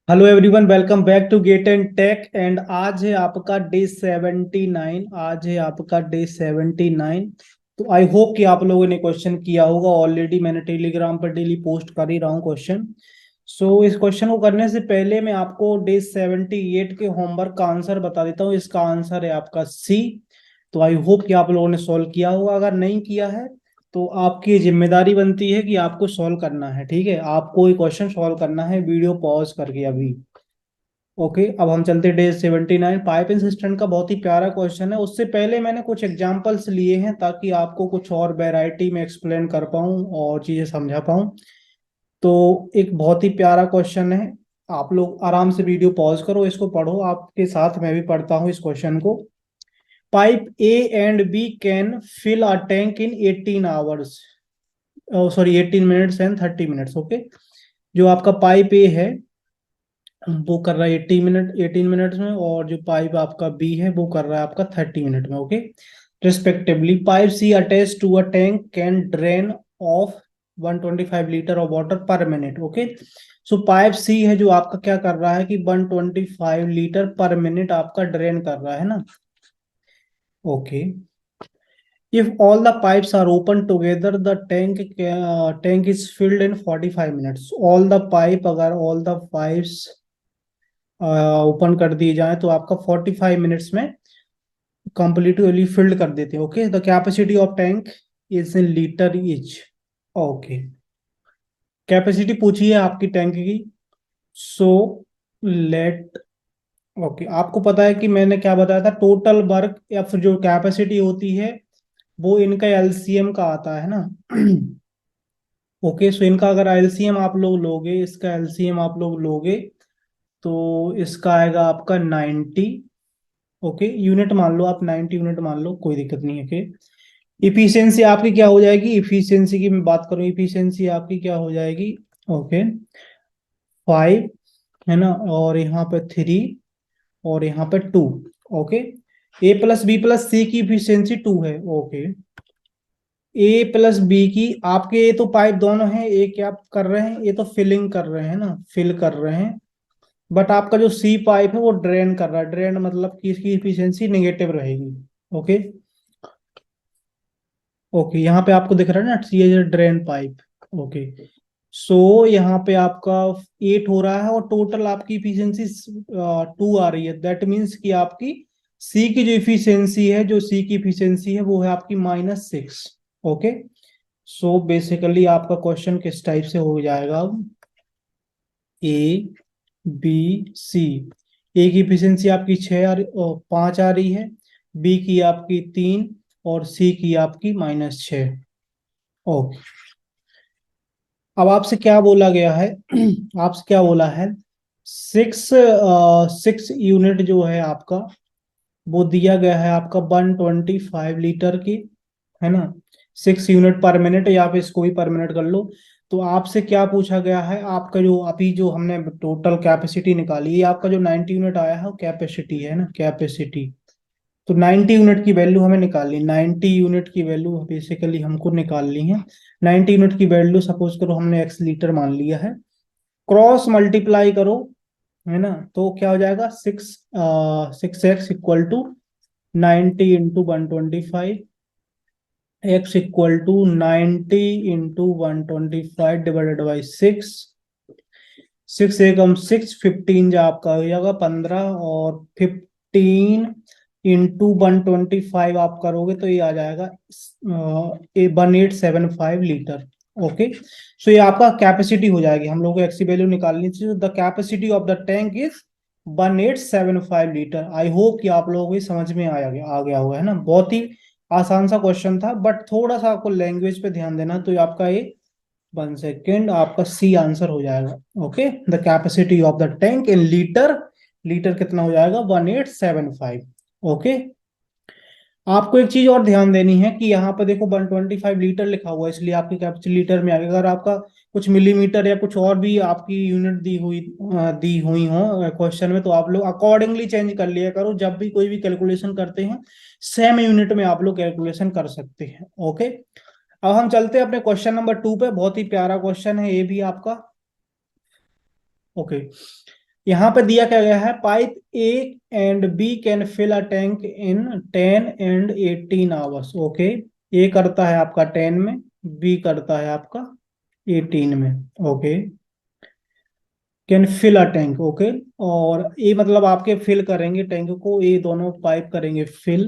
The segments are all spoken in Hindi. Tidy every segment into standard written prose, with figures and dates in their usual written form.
Hello everyone, welcome back to gate and tech. And आज है आपका डे 79। आज है आपका डे 79। तो आई होप कि आप लोगों ने क्वेश्चन किया होगा ऑलरेडी। मैंने टेलीग्राम पर डेली पोस्ट कर ही रहा हूँ क्वेश्चन। सो इस क्वेश्चन को करने से पहले मैं आपको डे 78 के होमवर्क का आंसर बता देता हूँ। इसका आंसर है आपका सी। तो आई होप कि आप लोगों ने सॉल्व किया होगा। अगर नहीं किया है तो आपकी जिम्मेदारी बनती है कि आपको सॉल्व करना है। ठीक है, आपको ये क्वेश्चन सॉल्व करना है वीडियो पॉज करके अभी। ओके, अब हम चलते डे 79। पाइप एंड सिस्टम का बहुत ही प्यारा क्वेश्चन है। उससे पहले मैंने कुछ एग्जांपल्स लिए हैं ताकि आपको कुछ और वैरायटी में एक्सप्लेन कर पाऊँ और चीज़ें समझा पाऊँ। तो एक बहुत ही प्यारा क्वेश्चन है। आप लोग आराम से वीडियो पॉज करो, इसको पढ़ो, आपके साथ मैं भी पढ़ता हूँ इस क्वेश्चन को। Pipe A and B can fill a tank in 18 hours, sorry 18 minutes and 30 minutes. Okay, जो आपका पाइप ए है वो कर रहा है 18 मिनट्स में, और जो पाइप आपका बी है वो कर रहा है आपका 30 मिनट में। Okay, respectively pipe C attach to a tank can drain off 125 litre of water per minute. Okay, so pipe C है जो आपका क्या कर रहा है कि 125 लीटर पर मिनट आपका ड्रेन कर रहा है ना। Okay, if all the pipes are open together the tank is filled in 45 minutes। all the pipe, अगर all the pipes ओपन कर दिए जाए तो आपका 45 मिनट्स में कंप्लीटली फिल्ड कर देते हैं। Okay, the capacity of tank is in litre etch. Okay, capacity पूछी है आपकी टैंक की। सो लेट, ओके, आपको पता है कि मैंने क्या बताया था, टोटल वर्क या फिर जो कैपेसिटी होती है वो इनका एलसीएम का आता है ना। ओके, सो इनका अगर एलसीएम आप लोग लोगे, इसका एलसीएम आप लोग लोगे तो इसका आएगा आपका 90। ओके, यूनिट मान लो आप, 90 यूनिट मान लो, कोई दिक्कत नहीं है। कि इफिशियंसी आपकी क्या हो जाएगी, इफिशियंसी की मैं बात करूं, इफिशियंसी आपकी क्या हो जाएगी। ओके, 5 है ना, और यहाँ पे 3 और यहाँ पे 2। ओके, ए प्लस बी प्लस सी की इफिशियंसी 2 है। ओके, ए प्लस बी की आपके, ये तो पाइप दोनों हैं, ये क्या कर रहे हैं, ये तो फिलिंग कर रहे हैं ना, फिल कर रहे हैं। बट आपका जो सी पाइप है वो ड्रेन कर रहा है। ड्रेन मतलब कि इसकी इफिशियंसी नेगेटिव रहेगी। ओके, ओके, यहाँ पे आपको दिख रहा है ना, ये ड्रेन पाइप। ओके, सो यहाँ पे आपका 8 हो रहा है और टोटल आपकी इफिशियंसी 2 आ रही है। दैट मीन्स कि आपकी सी की जो इफिशियंसी है, जो सी की इफिशियंसी है वो है आपकी -6। ओके, सो बेसिकली आपका क्वेश्चन किस टाइप से हो जाएगा अब, ए बी सी। ए की इफिशियंसी आपकी 5 आ रही है, बी की आपकी 3 और सी की आपकी -6। ओके, अब आपसे क्या बोला गया है, आपसे क्या बोला है, 6 यूनिट जो है आपका वो दिया गया है आपका 125 लीटर की, है ना। 6 यूनिट पर मिनट, या फिर इसको भी पर मिनट कर लो। तो आपसे क्या पूछा गया है, आपका जो अभी जो हमने टोटल कैपेसिटी निकाली है, आपका जो 90 यूनिट आया है वो कैपेसिटी है ना, कैपेसिटी। तो 90 यूनिट की वैल्यू हमें निकालनी, 90 यूनिट की वैल्यू बेसिकली हमको निकालनी है। 90 यूनिट की वैल्यू सपोज करो हमने एक्स लीटर मान लिया है, क्रॉस मल्टीप्लाई करो, है ना। तो क्या हो जाएगा, 6x = 90 × 125, X equal to 90 × 125 divided by 6। 6 एकम 6, 15 जो आपका हो जाएगा 15, और 15 × 125 आप करोगे तो ये आ जाएगा 1875 लीटर। ओके, सो ये आपका कैपेसिटी हो जाएगी। हम लोग को एक्स की वैल्यू निकालनी चाहिए। The capacity of the tank is 1875 litre. I hope कि आप लोगों को ये समझ में आ गया होगा, है ना। बहुत ही आसान सा क्वेश्चन था, बट थोड़ा सा आपको लैंग्वेज पे ध्यान देना, तो ये आपका ये 1 सेकेंड आपका सी आंसर हो जाएगा। Okay, the capacity of the tank in litre, litre कितना हो जाएगा, 1875। ओके, आपको एक चीज और ध्यान देनी है कि यहाँ पे देखो 125 लीटर लिखा हुआ है, इसलिए आपकी कैपेसिटी लीटर में आ गया। अगर आपका कुछ मिलीमीटर या कुछ और भी आपकी यूनिट दी हुई हो क्वेश्चन में, तो आप लोग अकॉर्डिंगली चेंज कर लिया करो। जब भी कोई भी कैलकुलेशन करते हैं सेम यूनिट में आप लोग कैलकुलेशन कर सकते हैं। ओके, अब हम चलते हैं अपने क्वेश्चन नंबर 2 पे। बहुत ही प्यारा क्वेश्चन है ये भी आपका। ओके, यहाँ पे दिया क्या गया है, pipe A and B can fill a tank in 10 and 18 hours. Okay, A करता है आपका 10 में, बी करता है आपका 18 में। Okay, can fill a tank. Okay, और ए मतलब आपके फिल करेंगे टैंक को, ये दोनों पाइप करेंगे फिल।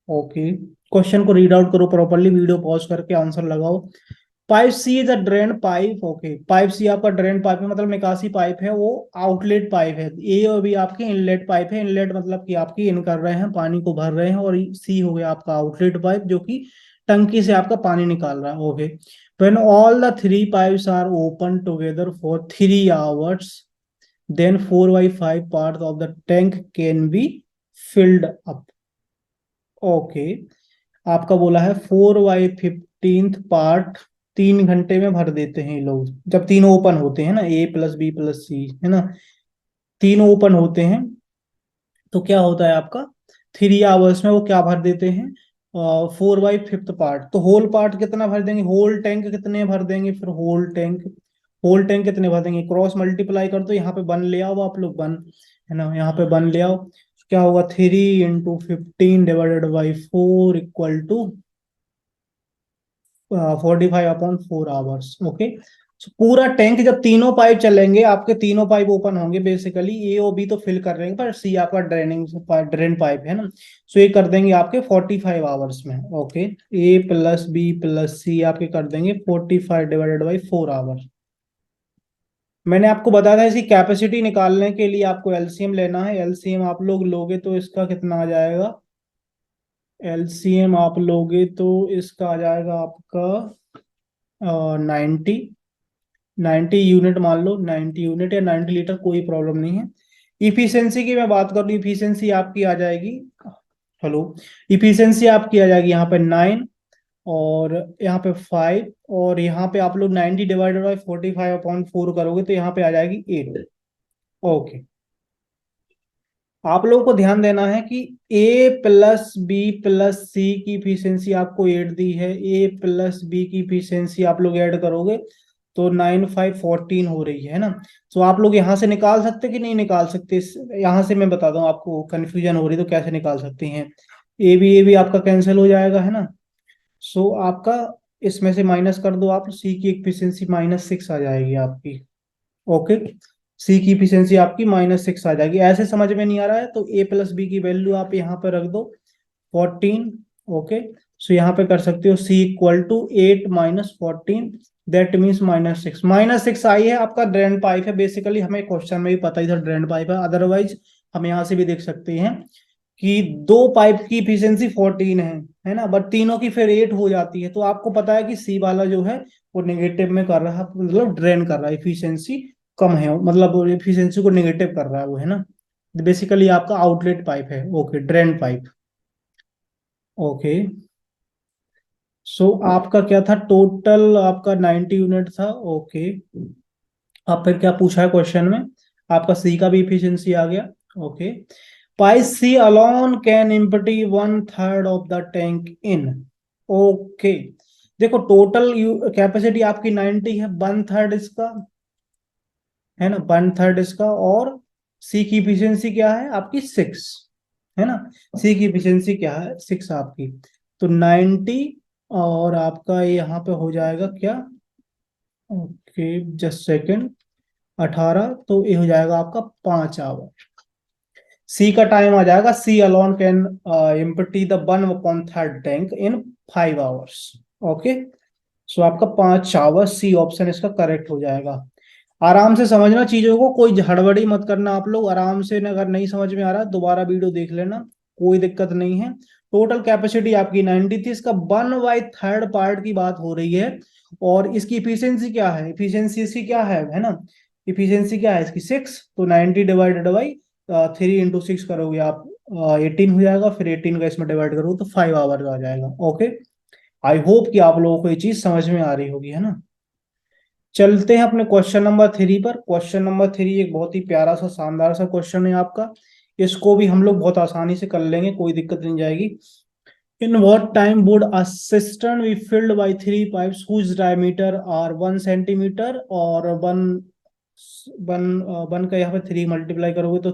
ओके, क्वेश्चन को रीड आउट करो प्रॉपरली, वीडियो पॉज करके आंसर लगाओ। Pipe C is a drain pipe. Okay, pipe C आपका ड्रेन पाइप है, मतलब निकासी पाइप है, वो आउटलेट पाइप है। ए और बी आपके इनलेट पाइप है। इनलेट मतलब कि आपकी इन कर रहे हैं, पानी को भर रहे हैं, और सी हो गया आपका आउटलेट पाइप, जो कि टंकी से आपका पानी निकाल रहा है। Okay, when all the three pipes are open together for 3 hours, then 4/5 parts of the tank can be filled up। Okay, आपका बोला है 4/15 पार्ट 3 घंटे में भर देते हैं ये लोग, जब तीनों ओपन होते हैं ना, ए प्लस बी प्लस सी, है ना, तीनों ओपन होते हैं, तो क्या होता है आपका 3 आवर्स में वो क्या भर देते हैं, 4/5 पार्ट। तो होल पार्ट कितना भर देंगे, होल टैंक कितने भर देंगे, फिर होल टैंक कितने भर देंगे, क्रॉस मल्टीप्लाई कर दो, यहाँ पे बन ले आओ आप लोग, बन, है ना, यहाँ पे बन ले आओ, क्या होगा 3 × 15 ÷ 4 = 45/4 आवर्स। ओके, पूरा टैंक जब तीनों पाइप चलेंगे, आपके तीनों पाइप ओपन होंगे, बेसिकली ए और बी तो फिल कर रहे हैं, पर सी आपका ड्रेन पाइप है ना, सो ये कर देंगे आपके 45 आवर्स में। ओके, ए प्लस बी प्लस सी आपके कर देंगे 45/4 आवर्स। मैंने आपको बताया था इसकी कैपेसिटी निकालने के लिए आपको एलसीएम लेना है। एलसीएम आप लोग लोगे तो इसका कितना आ जाएगा, एलसीएम आप लोगे तो इसका आ जाएगा आपका 90, 90 यूनिट मान लो, 90 यूनिट या 90 लीटर, कोई प्रॉब्लम नहीं है। इफिशियंसी की मैं बात करूँ, इफिशियंसी आपकी आ जाएगी, हेलो, इफिशियंसी आपकी आ जाएगी यहाँ पे 9, और यहाँ पे 5, और यहाँ पे आप लोग 90 ÷ 45/4 करोगे तो यहाँ पे आ जाएगी 8। ओके, आप लोगों को ध्यान देना है कि ए प्लस बी प्लस सी की इफिशियंसी आपको 8 दी है, ए प्लस बी की इफिशियंसी आप लोग ऐड करोगे तो 9 5 14 हो रही है ना। तो आप लोग यहाँ से निकाल सकते कि नहीं निकाल सकते, यहाँ से मैं बता दूं, आपको कंफ्यूजन हो रही तो कैसे निकाल सकते हैं, ए बी आपका कैंसिल हो जाएगा, है ना। सो आपका इसमें से माइनस कर दो आप, सी की इफिशियंसी -6 आ जाएगी आपकी। ओके, सी की इफिशियंसी आपकी -6 आ जाएगी। ऐसे समझ में नहीं आ रहा है तो ए प्लस बी की वैल्यू आप यहाँ पे रख दो 14। ओके, सो यहाँ पे कर सकते हो C = 8 - 14, दैट मीन्स -6। -6 आई है, आपका ड्रेन पाइप है, बेसिकली हमें क्वेश्चन में भी पता ही था ड्रेन पाइप है, अदरवाइज हम यहाँ से भी देख सकते हैं कि दो पाइप की इफिशियंसी 14 है ना, बट तीनों की फिर 8 हो जाती है, तो आपको पता है कि सी वाला जो है वो नेगेटिव में कर रहा है, मतलब ड्रेन कर रहा है, इफिशियंसी कम है, मतलब इफिशियंसी को नेगेटिव कर रहा है वो, है ना। बेसिकली आपका आउटलेट पाइप है। Okay, drain pipe. Okay, so आपका क्या था, टोटल आपका 90 यूनिट था। ओके, अब फिर क्या पूछा है क्वेश्चन में, आपका सी का भी इफिशियंसी आ गया। Okay, pipe C alone can empty 1/3 of the tank in. Okay, देखो टोटल कैपेसिटी आपकी 90 है, 1/3 इसका, है ना, 1/3 इसका, और सी की इफिशियंसी क्या है आपकी 6, है ना, सी की इफिशियंसी क्या है 6 आपकी, तो 90, और आपका यहाँ पे हो जाएगा क्या, ओके जस्ट सेकेंड, 18, तो ये हो जाएगा आपका 5 आवर। सी का टाइम आ जाएगा, C alone can empty the 1/3 tank in 5 hours. Okay, so आपका 5 आवर, सी ऑप्शन इसका करेक्ट हो जाएगा। आराम से समझना चीजों को, कोई हड़बड़ी मत करना आप लोग, आराम से, अगर नहीं समझ में आ रहा दोबारा वीडियो देख लेना, कोई दिक्कत नहीं है। टोटल कैपेसिटी आपकी 90 थी, इसका 1/3 पार्ट की बात हो रही है, और इसकी इफिशियंसी क्या है, इफिशियंसी इसकी क्या है ना, इफिशियंसी क्या है इसकी 6, तो 90 ÷ 3 × 6 करोगे आप 18 हो जाएगा, फिर 18 का इसमें डिवाइड करोगे तो 5 आवर आ जाएगा। ओके, आई होप कि आप लोगों को ये चीज समझ में आ रही होगी, है ना। चलते हैं अपने क्वेश्चन नंबर 3 पर। क्वेश्चन नंबर 3 एक बहुत ही प्यारा सा शानदार सा क्वेश्चन है आपका, इसको भी हम लोग बहुत आसानी से कर लेंगे, कोई दिक्कत नहीं जाएगी। In what time would a cistern be filled by 3 pipes whose diameter are 1 centimetre और 1 वन वन का यहाँ पे 3 मल्टीप्लाई करोगे तो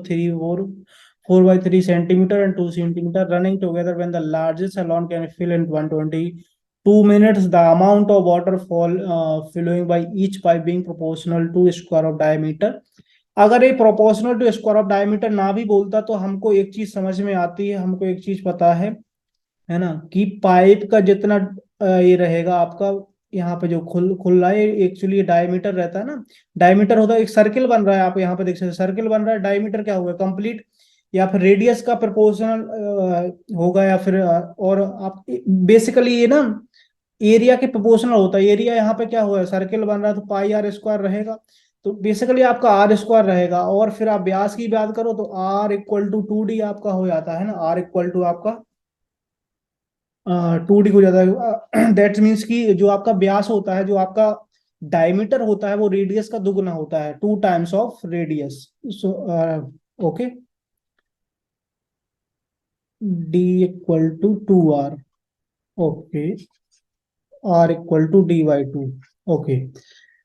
4 by 3 centimetre and 2 centimetre running together when the largest alone can fill in 122 minutes the amount of water fall flowing by each pipe being proportional to square of diameter. अगर ये proportional to square of diameter ना भी बोलता तो हमको एक चीज समझ में आती है, हमको एक चीज पता है ना, कि पाइप का जितना ये रहेगा आपका, यहाँ पे जो खुल रहा है एक्चुअली डायमीटर रहता है ना। डायमीटर होता है, एक सर्किल बन रहा है, आप यहाँ पे देख सकते हैं सर्किल बन रहा है, डायमीटर क्या होगा कंप्लीट, या फिर रेडियस का प्रोपोर्शनल होगा, या फिर और आप बेसिकली ये ना एरिया के प्रोपोर्शनल होता है। एरिया यहाँ पे क्या हुआ है, सर्किल बन रहा है तो पाई आर स्क्वायर रहेगा, तो बेसिकली आपका आर स्क्वायर रहेगा। और फिर आप व्यास की बात करो तो आर इक्वल टू 2D आपका हो जाता है ना, आर इक्वल टू आपका 2D हो जाता है। दैट मीन्स कि जो आपका व्यास होता है, जो आपका डायमीटर होता है, वो रेडियस का दुगना होता है, 2 times of radius. So okay, D equal to 2R। Okay, R equal to dy/2। Okay,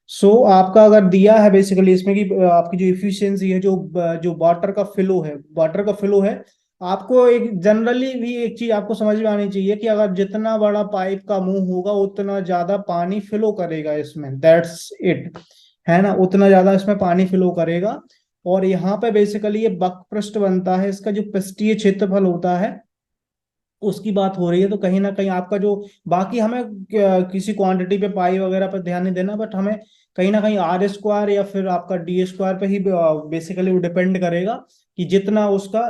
so आपका अगर दिया है बेसिकली इसमें कि आपकी जो इफिशियंसी है, जो वाटर का फ्लो है, वाटर का फ्लो है, आपको एक जनरली भी एक चीज आपको समझ में आनी चाहिए कि अगर जितना बड़ा पाइप का मुंह होगा उतना ज्यादा पानी फ्लो करेगा इसमें, दैट्स इट, है ना, उतना ज्यादा इसमें पानी फ्लो करेगा। और यहाँ पे बेसिकली ये बक पृष्ठ बनता है, इसका जो पृष्ठीय क्षेत्रफल होता है उसकी बात हो रही है, तो कहीं ना कहीं आपका जो, बाकी हमें किसी क्वांटिटी पे पाई वगैरह पर ध्यान नहीं देना, बट हमें कहीं ना कहीं आर स्क्वायर या फिर आपका डी स्क्वायर पे ही बेसिकली वो डिपेंड करेगा कि जितना उसका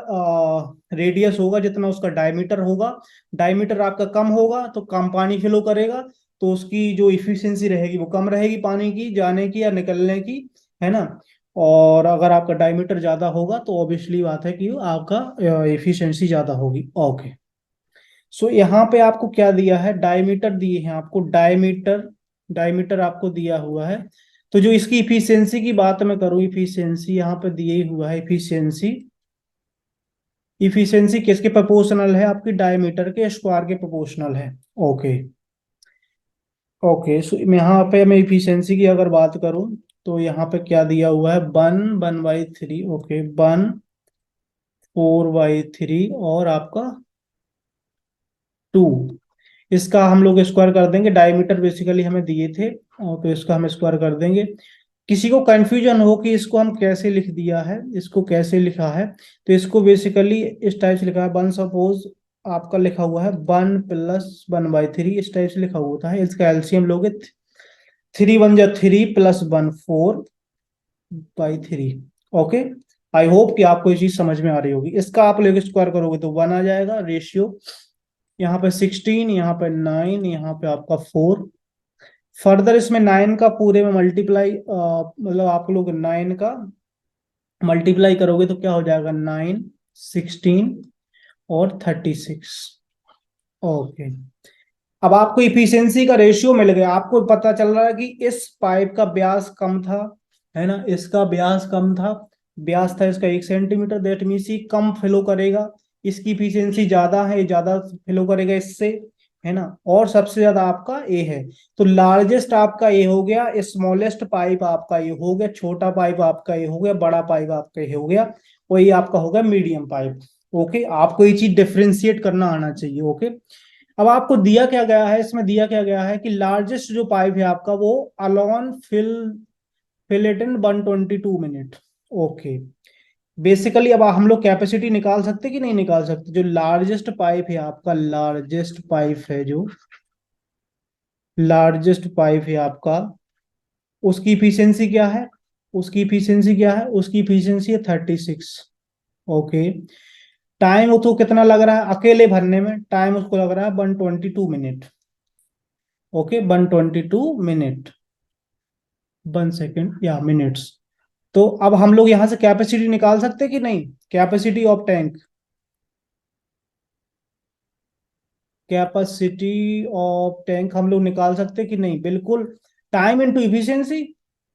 रेडियस होगा, जितना उसका डायमीटर होगा, डायमीटर आपका कम होगा तो कम पानी फ्लो करेगा, तो उसकी जो इफिशियंसी रहेगी वो कम रहेगी पानी की जाने की या निकलने की, है ना। और अगर आपका डायमीटर ज्यादा होगा तो ऑब्वियसली बात है कि आपका इफिशियंसी ज्यादा होगी। ओके, सो यहाँ पे आपको क्या दिया है, डायमीटर दिए हैं आपको, डायमीटर डायमीटर आपको दिया हुआ है। तो जो इसकी इफिशियंसी की बात मैं करूँ, इफिशियंसी यहाँ पे दिए ही हुआ है, इफिशियंसी, इफिशियंसी किसके प्रोपोर्शनल है, आपकी डायमीटर के स्क्वायर के प्रोपोर्शनल है। ओके, ओके, सो यहाँ पे मैं इफिशियंसी की अगर बात करूँ तो यहाँ पे क्या दिया हुआ है, 1/3। ओके, 1/4/3 और आपका 2, इसका हम लोग स्क्वायर कर देंगे, डायमीटर बेसिकली हमें दिए थे, और तो इसका हम स्क्वायर कर देंगे। किसी को कंफ्यूजन हो कि इसको हम कैसे लिख दिया है, इसको कैसे लिखा है, तो इसको बेसिकली इस टाइप से लिखा है, 1 सपोज आपका लिखा हुआ है 1 + 1/3, इस टाइप से लिखा हुआ होता है। इसका एलसीएम लोगे, 3 × 1 = 3 + 1 4/3। ओके, आई होप कि आपको ये चीज समझ में आ रही होगी। इसका आप लोग स्क्वायर करोगे तो 1 आ जाएगा रेशियो, यहाँ पे 16, यहाँ पे 9, यहाँ पे आपका 4। फर्दर इसमें 9 का पूरे में मल्टीप्लाई, मतलब आप लोग 9 का मल्टीप्लाई करोगे तो क्या हो जाएगा, 9, 16 और 36। ओके, अब आपको इफिशियंसी का रेशियो मिल गया, आपको पता चल रहा है कि इस पाइप का व्यास कम था, है ना, इसका व्यास कम था, व्यास था इसका 1 centimetre, that means he come flow करेगा, इसकी इफिशियंसी ज्यादा है, ज्यादा फ्लो करेगा इससे, है ना। और सबसे ज्यादा आपका ए है, तो लार्जेस्ट आपका ए हो गया, स्मॉलेस्ट पाइप आपका ये हो गया, छोटा पाइप आपका ये हो गया, बड़ा पाइप आपका ये हो गया, और ये आपका होगा मीडियम पाइप। ओके, आपको ये चीज डिफ्रेंशिएट करना आना चाहिए। ओके, अब आपको दिया क्या गया है, इसमें दिया क्या गया है कि लार्जेस्ट जो पाइप है आपका वो alone fill it in 122 minute. Okay, basically अब हम लोग कैपेसिटी निकाल सकते कि नहीं निकाल सकते, जो लार्जेस्ट पाइप है आपका, लार्जेस्ट पाइप है जो, लार्जेस्ट पाइप है आपका, उसकी इफिशियंसी क्या है, उसकी इफिशियंसी क्या है, उसकी इफिशियंसी है 36। ओके, टाइम उसको कितना लग रहा है अकेले भरने में, टाइम उसको लग रहा है 122 मिनट। ओके, 122 मिनट, 1 सेकेंड या मिनट्स। तो अब हम लोग यहां से कैपेसिटी निकाल सकते कि नहीं, capacity of tank, capacity of tank हम लोग निकाल सकते कि नहीं, बिल्कुल। Time into efficiency,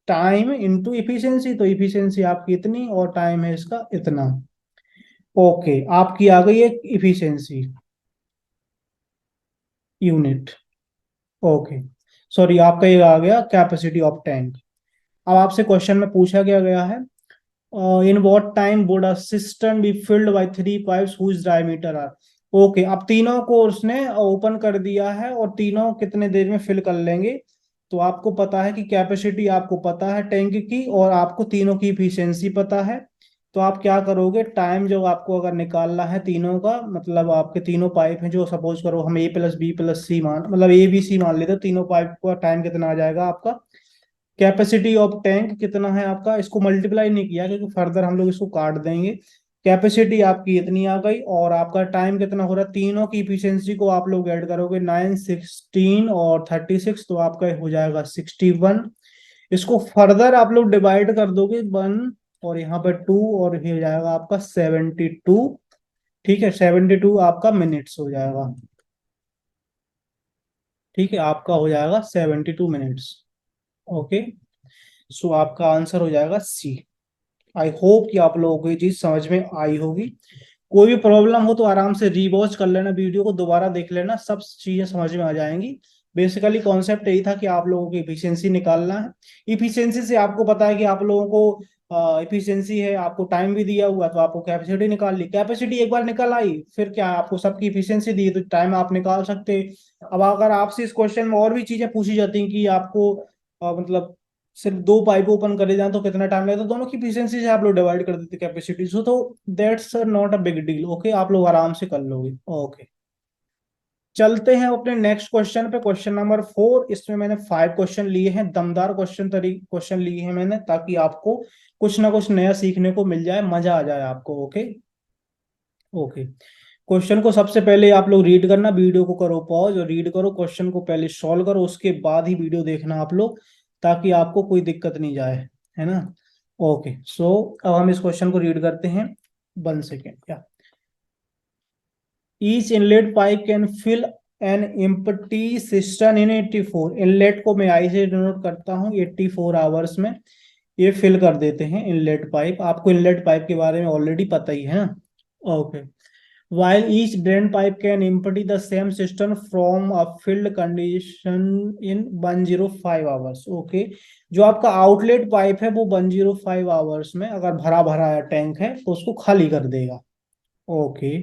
time into efficiency, तो इफिशियंसी आपकी इतनी और टाइम है इसका इतना। ओके, आपकी आ गई एक इफिशियंसी यूनिट। ओके, सॉरी, आपका ये आ गया कैपेसिटी ऑफ टैंक। अब आपसे क्वेश्चन में पूछा क्या गया है, in what time would a system be filled by 3 pipes whose diameter are. Okay, अब तीनों को उसने ओपन कर दिया है और तीनों कितने देर में फिल कर लेंगे। तो आपको पता है कि कैपेसिटी आपको पता है टैंक की, और आपको तीनों की इफिशियंसी पता है। तो आप क्या करोगे, टाइम जो आपको अगर निकालना है तीनों का, मतलब आपके तीनों पाइप हैं जो सपोज करो हम ए प्लस बी प्लस सी मान, मतलब ए बी सी मान लेते हैं, तीनों पाइप का टाइम कितना आ जाएगा आपका, कैपेसिटी ऑफ टैंक कितना है आपका, इसको मल्टीप्लाई नहीं किया क्योंकि फर्दर हम लोग इसको काट देंगे। कैपेसिटी आपकी इतनी आ गई और आपका टाइम कितना हो रहा है, तीनों की इफिशियंसी को आप लोग ऐड करोगे, 9, 16 और 36, तो आपका हो जाएगा 61। इसको फर्दर आप लोग डिवाइड कर दोगे 1 और यहाँ पे 2, और ये हो जाएगा आपका 72। ठीक है, 72 आपका मिनट्स हो जाएगा। ठीक है, आपका हो जाएगा 72 मिनट्स। ओके, सो आपका आंसर हो जाएगा सी। आई होप कि आप लोगों को ये चीज समझ में आई होगी। कोई भी प्रॉब्लम हो तो आराम से रीवॉच कर लेना, वीडियो को दोबारा देख लेना, सब चीजें समझ में आ जाएंगी। बेसिकली कॉन्सेप्ट यही था कि आप लोगों की इफिशियंसी निकालना है। इफिशियंसी से आपको पता है कि आप लोगों को इफिशियंसी है, आपको टाइम भी दिया हुआ, तो आपको कैपेसिटी निकाल ली, कैपेसिटी एक बार निकल आई, फिर क्या आपको सबकी इफिशियंसी दी तो टाइम आप निकाल सकते। अब अगर आपसे इस क्वेश्चन में और भी चीजें पूछी जाती हैं कि आपको मतलब सिर्फ 2 पाइप ओपन करे जाए तो कितना टाइम लगता है, दोनों की इफिशियंसी से आप लोग डिवाइड कर देते कैपेसिटी से, तो that's not a big deal. Okay, आप लोग आराम से कर लोगे। ओके, चलते हैं अपने नेक्स्ट क्वेश्चन पे, क्वेश्चन नंबर 4। इसमें मैंने 5 क्वेश्चन लिए हैं, दमदार क्वेश्चन लिए हैं मैंने, ताकि आपको कुछ ना कुछ नया सीखने को मिल जाए, मजा आ जाए आपको। ओके ओके, क्वेश्चन को सबसे पहले आप लोग रीड करना, वीडियो को करो पॉज और रीड करो, क्वेश्चन को पहले सॉल्व करो, उसके बाद ही वीडियो देखना आप लोग, ताकि आपको कोई दिक्कत नहीं जाए, है ना। ओके, सो अब हम इस क्वेश्चन को रीड करते हैं। 1 सेकेंड, क्या each inlet pipe can fill an empty system in 84। Inlet को मैं आई से डिनोट करता हूँ, 84 आवर्स में ये फिल कर देते हैं इनलेट पाइप। आपको इनलेट पाइप के बारे में ऑलरेडी पता ही है ना। Okay, while each drain pipe can empty the same cistern from a filled condition in 105 hours। Okay, जो आपका आउटलेट पाइप है वो 105 आवर्स में, अगर भरा भरा टैंक है तो उसको खाली कर देगा। Okay,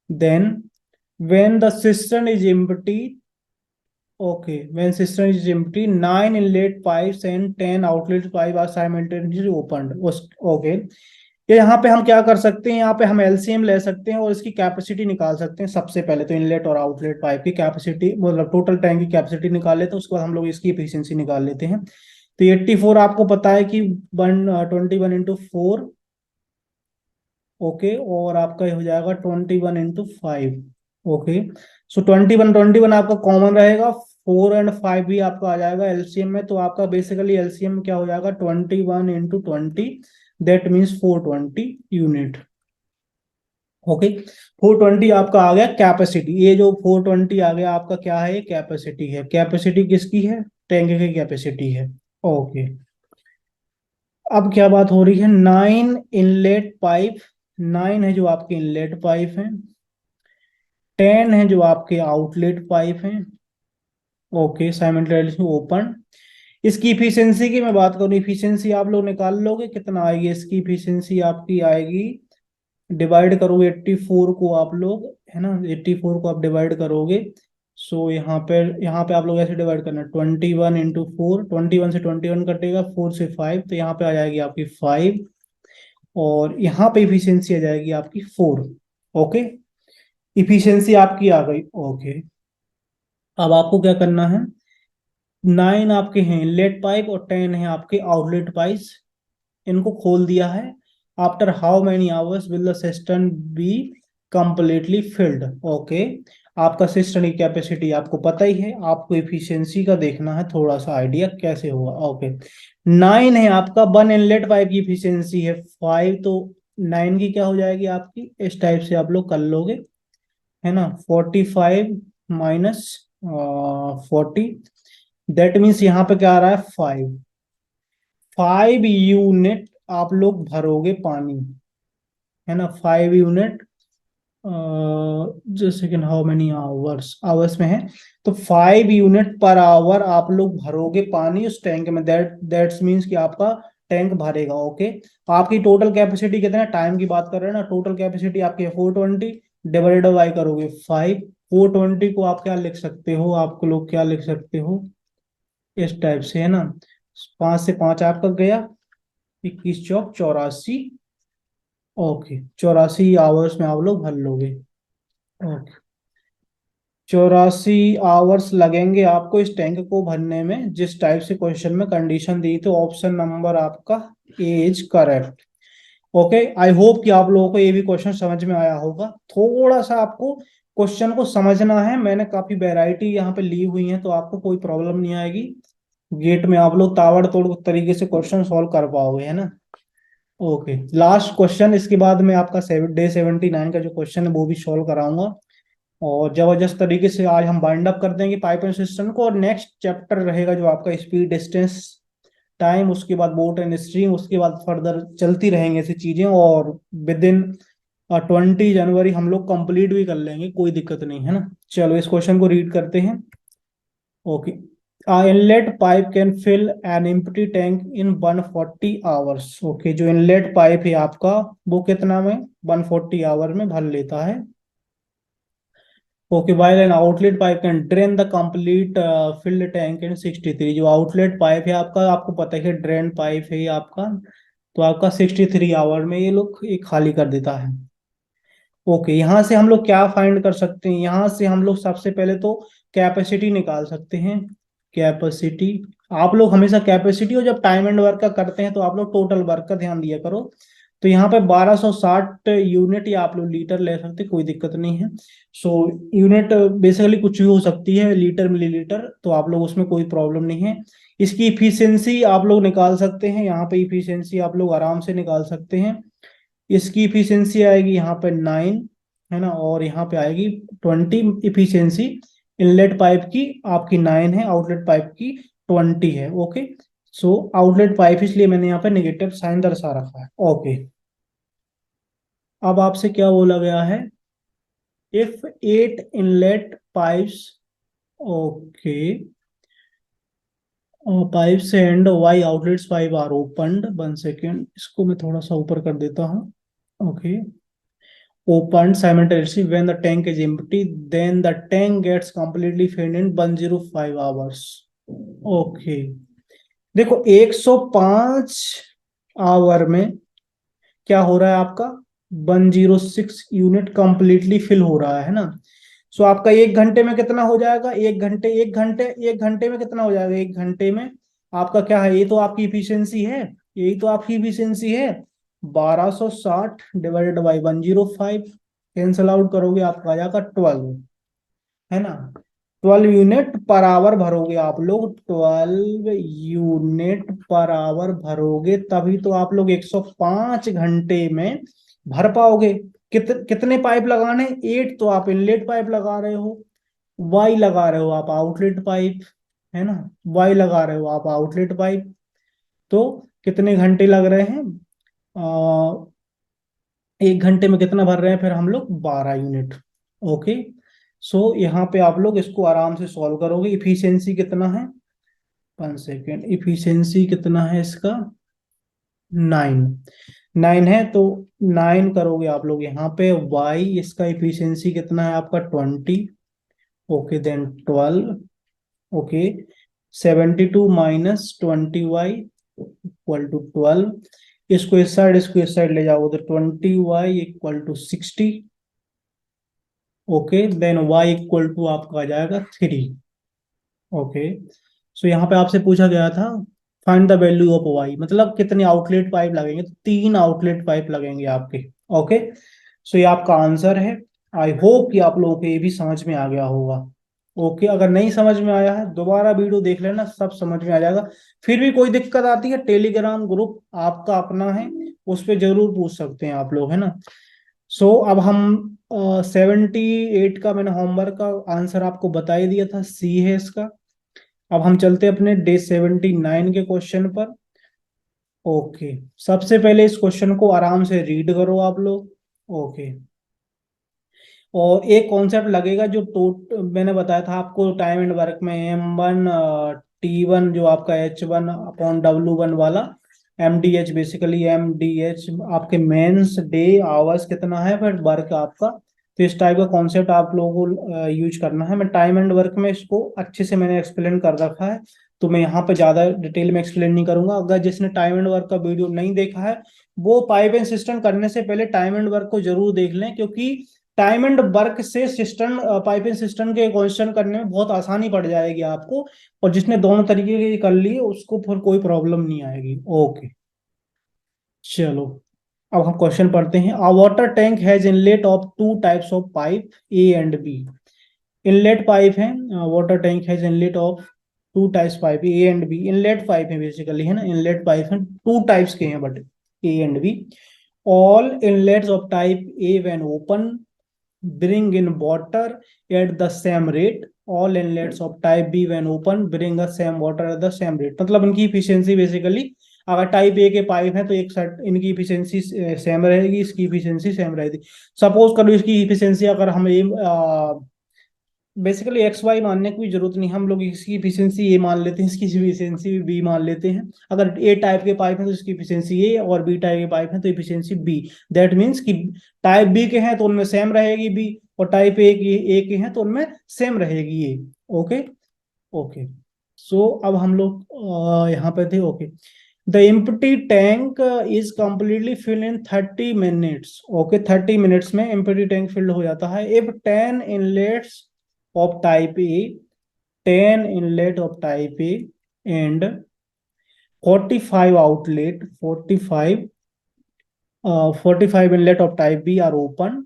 then when the cistern is empty, okay, when cistern is empty, 9 inlet pipes and 10 outlet pipe are simultaneously opened। Okay, ये यहाँ पे हम क्या कर सकते हैं, यहाँ पे हम एलसीएम ले सकते हैं और इसकी कैपेसिटी निकाल सकते हैं। सबसे पहले तो इनलेट और आउटलेट पाइप की कैपेसिटी, मतलब टोटल टैंक की कैपेसिटी निकाल लेते हैं, उसके बाद हम लोग इसकी एफिशिएंसी निकाल लेते हैं। तो 84 आपको पता है कि 21 × 4। ओके, और आपका ये हो जाएगा 21 × 5। ओके, सो 21 आपका कॉमन रहेगा, 4 और 5 भी आपका आ जाएगा एलसीएम में, तो आपका बेसिकली एलसीएम क्या हो जाएगा, 21 × 20, दैट मीन्स 420 यूनिट। ओके, 420 आपका आ गया कैपेसिटी। ये जो 420 आ गया आपका क्या है, ये कैपेसिटी है। कैपेसिटी किसकी है, टैंक की कैपेसिटी है। ओके, अब क्या बात हो रही है, 9 इनलेट पाइप, 9 है जो आपके इनलेट पाइप हैं, 10 है जो आपके आउटलेट पाइप हैं। Okay, simultaneously open. इसकी इफिशियंसी की मैं बात करूं, इफिशियंसी आप लोग निकाल लोगे, कितना आएगी इसकी इफिशियंसी, आपकी आएगी, डिवाइड करोगे 84 को आप लोग, है ना, 84 को आप डिवाइड करोगे। सो यहाँ पे आप लोग ऐसे डिवाइड करना, 21 × 4, 21 से 21 कटेगा, 4 से 5, तो यहाँ पे आ जाएगी आपकी 5, और यहाँ पे इफिशियंसी आ जाएगी आपकी 4। ओके, इफिशियंसी आपकी आ गई। ओके, अब आपको क्या करना है, 9 आपके हैं इनलेट पाइप और 10 है आपके आउटलेट पाइप, इनको खोल दिया है। After how many hours will the system be completely filled. Okay, आपका सिस्टम की कैपेसिटी आपको पता ही है, आपको इफिशियंसी का देखना है थोड़ा सा आइडिया कैसे होगा। ओके, 9 है आपका, 1 इनलेट पाइप की इफिशियंसी है 5, तो 9 की क्या हो जाएगी आपकी, इस टाइप से आप लोग कर लोगे, है ना, 45 माइनस 40, दैट मीन्स यहाँ पे क्या आ रहा है, 5 यूनिट आप लोग भरोगे पानी, है ना, 5 यूनिट जैसे कि हाउ मेनी आवर्स, आवर्स में है तो 5 यूनिट पर आवर आप लोग भरोगे पानी उस टैंक में, दैट्स मीन्स कि आपका टैंक भरेगा। ओके, आपकी टोटल कैपेसिटी कितना है, टाइम की बात कर रहे हैं ना, टोटल कैपेसिटी आपकी है 420, डिवाइडेड बाई करोगे 5। 420 को आप क्या लिख सकते हो, आपको लोग क्या लिख सकते हो इस टाइप से, है ना, 5 से 5 आपका गया, 21 चौक 84। ओके, 84 आवर्स में आप लोग भर लोगे। ओके, 84 आवर्स लगेंगे आपको इस टैंक को भरने में, जिस टाइप से क्वेश्चन में कंडीशन दी, तो ऑप्शन नंबर आपका A is correct. Okay, I hope कि आप लोगों को ये भी क्वेश्चन समझ में आया होगा। थोड़ा सा आपको क्वेश्चन को समझना है, मैंने काफी वैरायटी यहाँ पे ली हुई है, तो आपको कोई प्रॉब्लम नहीं आएगी, गेट में आप लोग ताबड़तोड़ तरीके से क्वेश्चन सॉल्व कर पाओगे, है ना। ओके, लास्ट क्वेश्चन, इसके बाद में आपका डे 79 का जो क्वेश्चन है वो भी सॉल्व कराऊंगा, और जबरदस्त तरीके से आज हम बाइंड अप कर देंगे पाइप एंड सिस्टम को, और नेक्स्ट चैप्टर रहेगा जो आपका स्पीड, डिस्टेंस, टाइम, उसके बाद बोट एंड स्ट्रीम, उसके बाद फर्दर चलती रहेंगे ऐसी चीजें, और विद इन 20 जनवरी हम लोग कंप्लीट भी कर लेंगे, कोई दिक्कत नहीं है ना। चलो इस क्वेश्चन को रीड करते हैं। Okay, inlet pipe can fill an empty tank in 140 hours. Okay, जो इनलेट पाइप है आपका वो कितना में 140 आवर में भर लेता है। Okay, while an outlet pipe can drain the complete filled tank in 63, जो आउटलेट पाइप है आपका, आपको पता है कि ड्रेन पाइप है ये आपका, तो आपका 63 आवर में ये लोग ये खाली कर देता है। ओके, यहाँ से हम लोग क्या फाइंड कर सकते हैं, यहाँ से हम लोग सबसे पहले तो कैपेसिटी निकाल सकते हैं। कैपेसिटी, आप लोग हमेशा कैपेसिटी, और जब टाइम एंड वर्क का करते हैं तो आप लोग टोटल वर्क का ध्यान दिया करो। तो यहाँ पे 1260 यूनिट, या आप लोग लीटर ले सकते, कोई दिक्कत नहीं है। सो यूनिट बेसिकली कुछ भी हो सकती है, लीटर मिलीलीटर, तो आप लोग उसमें कोई प्रॉब्लम नहीं है। इसकी इफिशियंसी आप लोग निकाल सकते हैं, यहाँ पे इफिशियंसी आप लोग आराम से निकाल सकते हैं। इसकी इफिशियंसी आएगी यहाँ पे 9, है ना, और यहाँ पे आएगी 20 इफिशियंसी। इनलेट पाइप की आपकी 9 है, आउटलेट पाइप की 20 है। ओके, सो आउटलेट पाइप, इसलिए मैंने यहाँ पे नेगेटिव साइन दर्शा रखा है। ओके, अब आपसे क्या बोला गया है, if 8 inlet pipes, okay, pipes and Y outlets pipe are opened, 1 second, इसको मैं थोड़ा सा ऊपर कर देता हूँ। Okay, opened simultaneously when the tank is empty, then the tank gets completely filled in 105 hours. Okay, देखो 105 आवर में क्या हो रहा है आपका, 106 यूनिट कंप्लीटली फिल हो रहा है ना। सो आपका 1 घंटे में कितना हो जाएगा, 1 घंटे में कितना हो जाएगा, 1 घंटे में आपका क्या है, ये तो आपकी इफिशियंसी है, यही तो आपकी इफिशियंसी है, 1260 डिवाइडेड बाई 105, कैंसल आउट करोगे आपका आ जाएगा 12, है ना। 12 यूनिट पर आवर भरोगे आप लोग, 12 यूनिट पर आवर भरोगे, तभी तो आप लोग 105 घंटे में भर पाओगे। कितने पाइप लगाने, 8, तो आप इनलेट पाइप लगा रहे हो, वाई लगा रहे हो आप आउटलेट पाइप, है ना, वाई लगा रहे हो आप आउटलेट पाइप, तो कितने घंटे लग रहे हैं, 1 घंटे में कितना भर रहे हैं फिर हम लोग, 12 यूनिट। ओके, सो यहाँ पे आप लोग इसको आराम से सॉल्व करोगे। इफिशियंसी कितना है, 1 सेकेंड, इफिशियंसी कितना है इसका, 9, 9 है, तो 9 करोगे आप लोग यहाँ पे, वाई इसका इफिशियंसी कितना है आपका 20। Okay, then 12। Okay, 72 minus 20 Y equal to 12, इसको इस साइड ले जाओगे तो 20 Y equal to 60। Okay, then Y equal to आपका आ जाएगा 3। ओके, सो यहाँ पे आपसे पूछा गया था find the value of Y, मतलब कितने आउटलेट पाइप लगेंगे, तो 3 आउटलेट पाइप लगेंगे आपके। ओके, सो ये आपका आंसर है। आई होप कि आप लोगों को ये भी समझ में आ गया होगा। ओके, अगर नहीं समझ में आया है दोबारा वीडियो देख लेना, सब समझ में आ जाएगा। फिर भी कोई दिक्कत आती है, टेलीग्राम ग्रुप आपका अपना है, उस पर जरूर पूछ सकते हैं आप लोग, है ना। सो अब हम 78 का मैंने होमवर्क का आंसर आपको बता ही दिया था, सी है इसका। अब हम चलते हैं अपने डे 79 के क्वेश्चन पर। ओके, सबसे पहले इस क्वेश्चन को आराम से रीड करो आप लोग। ओके, और एक कॉन्सेप्ट लगेगा जो मैंने बताया था आपको टाइम एंड वर्क में, M1 T1 जो आपका H1 अपॉन W1 वाला, MDH बेसिकली, MDH आपके मेंस डे आवर्स कितना है, फिर वर्क आपका। तो इस टाइप का कॉन्सेप्ट आप लोगों को यूज करना है। मैं टाइम एंड वर्क में इसको अच्छे से मैंने एक्सप्लेन कर रखा है, तो मैं यहाँ पे ज्यादा डिटेल में एक्सप्लेन नहीं करूंगा। अगर जिसने टाइम एंड वर्क का वीडियो नहीं देखा है, वो पाइप एंड सिस्टम करने से पहले टाइम एंड वर्क को जरूर देख लें, क्योंकि टाइम एंड वर्क से सिस्टम, पाइपिंग सिस्टम के क्वेश्चन करने में बहुत आसानी पड़ जाएगी आपको। और जिसने दोनों तरीके के कर लिए उसको फिर कोई प्रॉब्लम नहीं आएगी। ओके, चलो अब हम क्वेश्चन पढ़ते हैं। A water tank has inlet of two types of pipe, A and B. Inlet pipe है, water tank has inlet of two types pipe, A and B. Inlet pipe है बेसिकली, है ना, इनलेट पाइप है, टू टाइप्स के हैं but, A and B. All inlets of type A when open bring in water at the same rate, all inlets of type B when open bring the same water at the same rate। मतलब इनकी इफिशियंसी बेसिकली, अगर टाइप ए के पाइप है तो एक साइड इनकी इफिशियंसी सेम रहेगी, इसकी इफिशियंसी सेम रहेगी। सपोज करो इसकी इफिशियंसी अगर हम ए, बेसिकली एक्स वाई मानने की भी जरूरत नहीं, हम लोग इसकी इफिशियंसी ए मान लेते हैं, इसकी इफिशियंसी बी मान लेते हैं। अगर ए टाइप के पाइप है तो इसकी इफिशियंसी ए, और बी टाइप के पाइप है तो इफिशियंसी बी। दैट मीन्स कि टाइप बी के हैं तो उनमें सेम रहेगी बी, और टाइप ए के हैं तो उनमें सेम रहेगी ए। Okay, okay. सो अब हम लोग यहाँ पे थे। Okay, the empty tank is completely fill in 30 minutes. Okay, 30 minutes में एम्प्टी टैंक फिल्ड हो जाता है। If 10 inlets of type A, 10 inlet of type A and 45 outlet, 45 inlet of type B are open.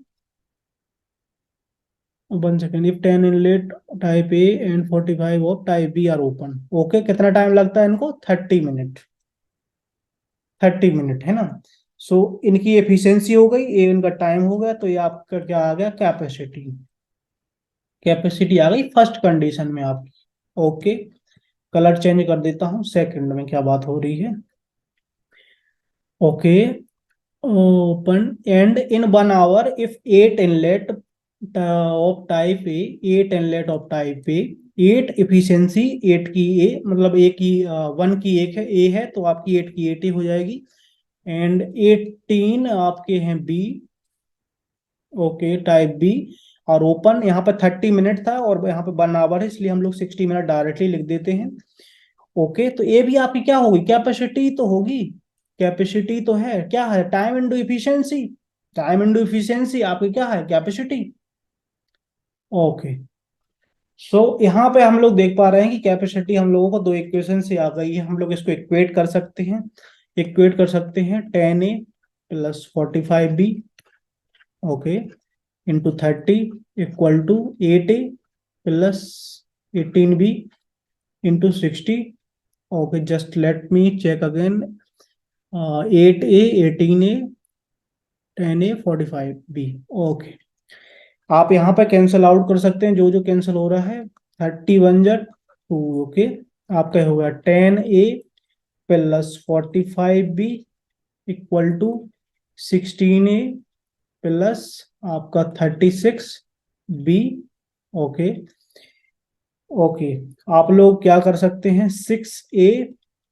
1 second, if 10 inlet type A and 45 of type B are open, okay, कितना टाइम लगता है इनको? 30 मिनट, 30 मिनट, है ना। सो इनकी एफिशिएंसी हो गई, ये इनका टाइम हो गया, तो ये आपका क्या आ गया? कैपेसिटी। कैपेसिटी आ गई फर्स्ट कंडीशन में आपकी। ओके, कलर चेंज कर देता हूँ, सेकंड में क्या बात हो रही है। Okay, open and in 1 hour if 8 inlet of type A, 8 inlet of type A, 8 efficiency, 8 की ए, मतलब ए की 1 की एक है, ए है तो आपकी 8 की 8 ही हो जाएगी। एंड 18 आपके हैं बी। Okay, type B. और ओपन यहाँ पे 30 मिनट था और यहाँ पे 1 आवर है, इसलिए हम लोग 60 मिनट डायरेक्टली लिख देते हैं। ओके, तो ये भी आपकी क्या होगी? कैपेसिटी तो होगी, कैपेसिटी तो है, क्या है? Time into efficiency, time into efficiency आपकी क्या है? कैपेसिटी। ओके, सो यहाँ पे हम लोग देख पा रहे हैं कि कैपेसिटी हम लोगों को दो इक्वेशन से आ गई है। हम लोग इसको इक्वेट कर सकते हैं, इक्वेट कर सकते हैं 10A plus 45B, okay, into 30 equal to 8A plus 18B into 60। Okay, just let me check again, 8A, 18A, 10A, 45B। Okay, आप यहाँ पे कैंसिल आउट कर सकते हैं, जो जो कैंसिल हो रहा है। 30 1 2। ओके, आपका हो गया 10A plus 45B equal to 16A plus आपका 36B। ओके, ओके, आप लोग क्या कर सकते हैं? 6A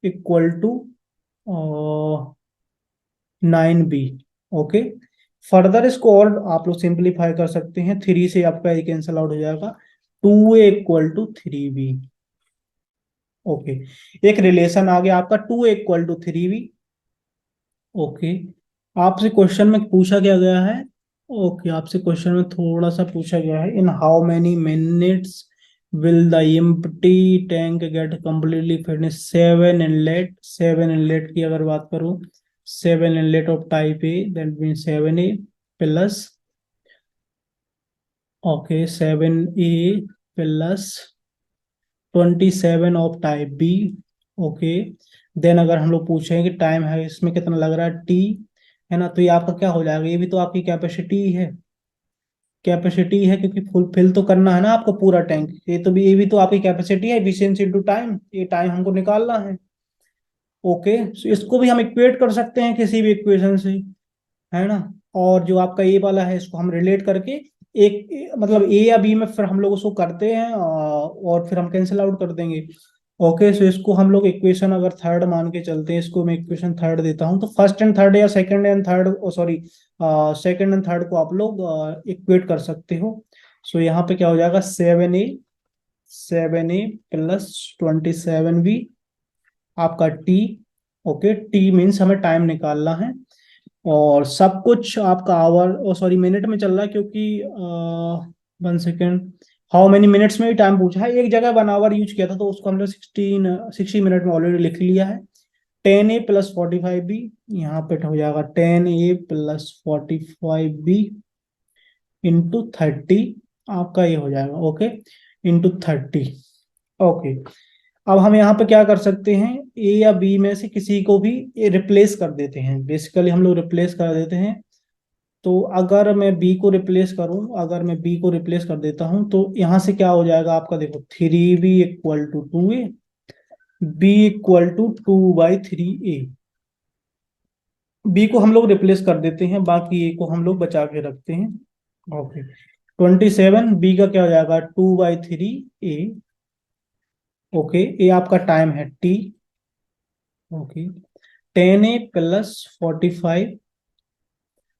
equal to 9B। Okay, further इसको और आप लोग सिंप्लीफाई कर सकते हैं, 3 से आपका ये कैंसिल आउट हो जाएगा, 2A equal to 3B। Okay, एक रिलेशन आ गया आपका 2A equal to 3B। Okay, आपसे क्वेश्चन में पूछा क्या गया है? ओके, आपसे क्वेश्चन में थोड़ा सा पूछा गया है, in how many minutes will the empty tank get completely finish. 7 inlet, 7 inlet की अगर बात करूं, 7 inlet of type A, that mean 7A plus, okay, 7A plus 27 of type B. Okay, then अगर हम लोग पूछें कि टाइम है इसमें कितना लग रहा है, टी, है ना, तो ये आपका क्या हो जाएगा? ये भी तो आपकी कैपेसिटी है, कैपेसिटी है, क्योंकि फुलफिल तो करना है ना आपको पूरा टैंक। ये भी तो आपकी कैपेसिटी है, एफिशिएंसी इनटू टाइम, ये टाइम हमको निकालना है। ओके, so इसको भी हम इक्वेट कर सकते हैं किसी भी इक्वेशन से, है ना। और जो आपका ये वाला है इसको हम रिलेट करके एक मतलब ए या बी में फिर हम लोग उसको करते हैं और फिर हम कैंसिल आउट कर देंगे। ओके, सो इसको हम लोग इक्वेशन अगर थर्ड मान के चलते हैं, इसको मैं इक्वेशन थर्ड देता हूँ, तो फर्स्ट एंड थर्ड या second and third, sorry second and third को आप लोग इक्वेट कर सकते हो। सो यहाँ पे क्या हो जाएगा, 7a प्लस 27b आपका टी। ओके, टी मीन्स हमें टाइम निकालना है, और सब कुछ आपका आवर और सॉरी मिनट में चल रहा है, क्योंकि 1 सेकेंड, हाउ मेनी मिनट्स में भी टाइम पूछा है। एक जगह 1 आवर यूज किया था, तो उसको हमने 60 मिनट में ऑलरेडी लिख लिया है। 10a प्लस 45b, यहाँ पे हो जाएगा 10a प्लस 45b इंटू 30, आपका ये हो जाएगा। Okay, into 30। ओके, अब हम यहाँ पे क्या कर सकते हैं, ए या बी में से किसी को भी रिप्लेस कर देते हैं। बेसिकली हम लोग रिप्लेस कर देते हैं। तो अगर मैं बी को रिप्लेस करूं, अगर मैं बी को रिप्लेस कर देता हूं, तो यहाँ से क्या हो जाएगा आपका, देखो 3b equal to 2a, B equal to 2/3a। B को हम लोग रिप्लेस कर देते हैं, बाकी ए को हम लोग बचा के रखते हैं। ओके, 27 बी का क्या हो जाएगा, 2/3a। ओके, ये आपका टाइम है T. Okay, 10a plus 45,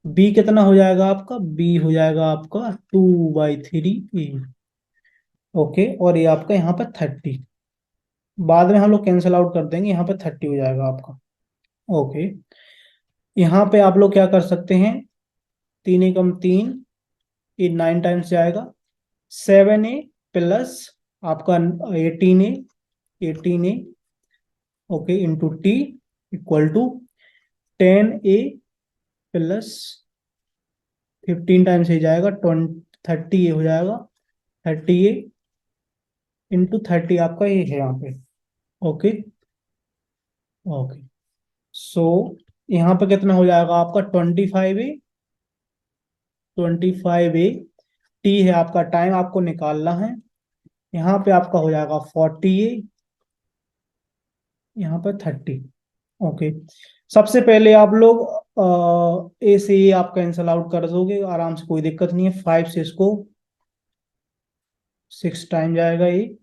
B कितना हो जाएगा आपका, बी हो जाएगा आपका 2/3a। ओके, और ये आपका यहाँ पर 30, बाद में हम लोग कैंसिल आउट कर देंगे, यहाँ पे 30 हो जाएगा आपका। ओके, यहाँ पे आप लोग क्या कर सकते हैं, 3 एकम 3, ये 9 टाइम्स जाएगा। 7a प्लस आपका 18a okay into T equal to 10a plus 15 times ही जाएगा, 30 ये हो जाएगा, 30a इंटू 30 आपका ये है यहाँ पे। ओके, ओके, सो यहाँ पे कितना हो जाएगा आपका, 25a टी है आपका टाइम, आपको निकालना है। यहाँ पे आपका हो जाएगा 40a, यहाँ पर 30। ओके, सबसे पहले आप लोग ए से ए आप कैंसल आउट कर दोगे आराम से, कोई दिक्कत नहीं है। 5 से इसको 6 टाइम जाएगा ये,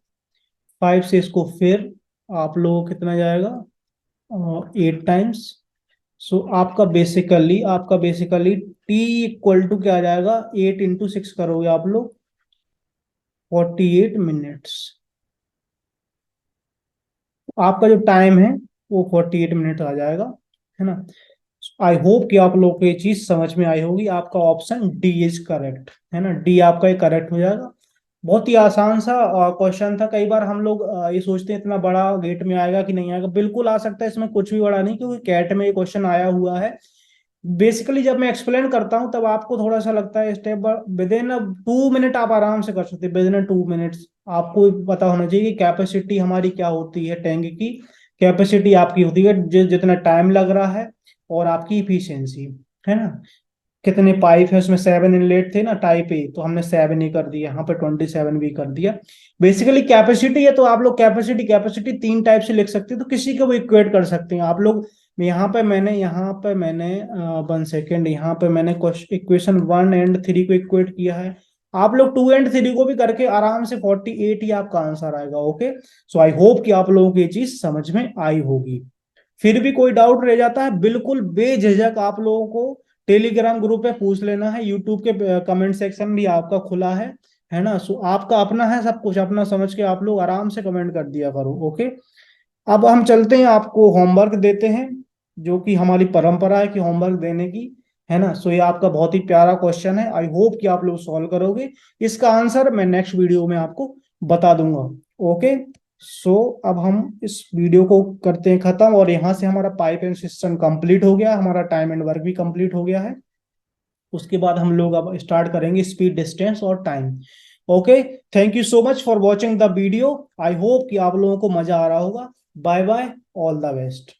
5 से इसको फिर आप लोगों को कितना जाएगा, 8 टाइम्स। सो आपका बेसिकली टी इक्वल टू क्या आ जाएगा, 8 इंटू 6 करोगे आप लोग, 48 मिनट्स। आपका जो टाइम है वो 48 मिनट आ जाएगा, है ना। आई होप कि आप लोग को ये चीज समझ में आई होगी। आपका ऑप्शन डी इज करेक्ट, है ना, डी आपका ये करेक्ट हो जाएगा। बहुत ही आसान सा क्वेश्चन था। कई बार हम लोग ये सोचते हैं इतना बड़ा गेट में आएगा कि नहीं आएगा, बिल्कुल आ सकता है, इसमें कुछ भी बड़ा नहीं, क्योंकि कैट में ये क्वेश्चन आया हुआ है। बेसिकली जब मैं एक्सप्लेन करता हूं तब आपको थोड़ा सा लगता है स्टेप, विद इन 2 मिनट आप आराम से कर सकते हैं, विद इन 2 मिनट्स। आपको पता होना चाहिए कि कैपेसिटी हमारी क्या होती है, टैंक की कैपेसिटी आपकी होती है जितना टाइम लग रहा है, और आपकी इफिशियंसी, है ना। कितने पाइप है उसमें, 7 इनलेट थे ना टाइप ए, तो हमने 7 ही कर दिया, यहाँ पे 27 भी कर दिया। बेसिकली कैपेसिटी है, तो आप लोग कैपेसिटी कैपेसिटी 3 टाइप से लिख सकते हैं, तो किसी को भी इक्वेट कर सकते हैं आप लोग। यहाँ पे मैंने 1 सेकेंड, यहाँ पे मैंने इक्वेशन 1 एंड 3 को इक्वेट किया है। आप लोग 2 एंड 3 को भी करके आराम से 48 ही आपका आंसर आएगा। ओके, सो आई होप कि आप लोगों को ये चीज समझ में आई होगी। फिर भी कोई डाउट रह जाता है, बिल्कुल बेझिझक आप लोगों को टेलीग्राम ग्रुप पे पूछ लेना है, यूट्यूब के कमेंट सेक्शन भी आपका खुला है ना। सो आपका अपना है, सब कुछ अपना समझ के आप लोग आराम से कमेंट कर दिया करो। ओके, अब हम चलते हैं, आपको होमवर्क देते हैं, जो कि हमारी परंपरा है कि होमवर्क देने की, है ना। सो ये आपका बहुत ही प्यारा क्वेश्चन है, आई होप कि आप लोग सॉल्व करोगे। इसका आंसर मैं नेक्स्ट वीडियो में आपको बता दूंगा। ओके, सो अब हम इस वीडियो को करते हैं खत्म, और यहाँ से हमारा पाइप एंड सिस्टम कंप्लीट हो गया, हमारा टाइम एंड वर्क भी कंप्लीट हो गया है। उसके बाद हम लोग अब स्टार्ट करेंगे स्पीड, डिस्टेंस और time. Okay, thank you so much for watching the video. I hope कि आप लोगों को मजा आ रहा होगा। Bye bye, all the best.